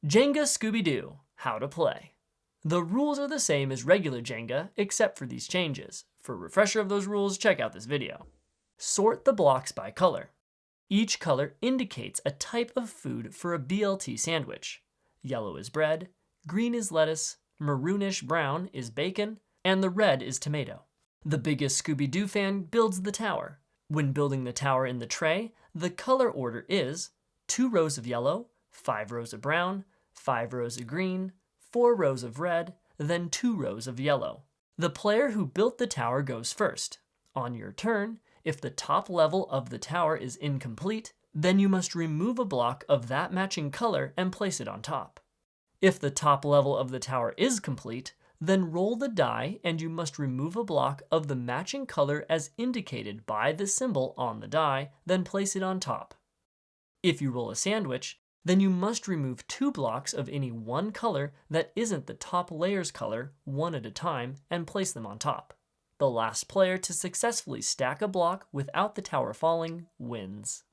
Jenga Scooby Doo, how to play. The rules are the same as regular Jenga, except for these changes. For a refresher of those rules, check out this video. Sort the blocks by color. Each color indicates a type of food for a BLT sandwich. Yellow is bread, green is lettuce, maroon-ish brown is bacon, and the red is tomato. The biggest Scooby Doo fan builds the tower. When building the tower in the tray, the color order is 2 rows of yellow, 5 rows of brown, 5 rows of green, 4 rows of red, then 2 rows of yellow. The player who built the tower goes first. On your turn, if the top level of the tower is incomplete, then you must remove a block of that matching color and place it on top. If the top level of the tower is complete, then roll the die and you must remove a block of the matching color as indicated by the symbol on the die, then place it on top. If you roll a sandwich, then you must remove 2 blocks of any one color that isn't the top layer's color one at a time and place them on top. The last player to successfully stack a block without the tower falling wins.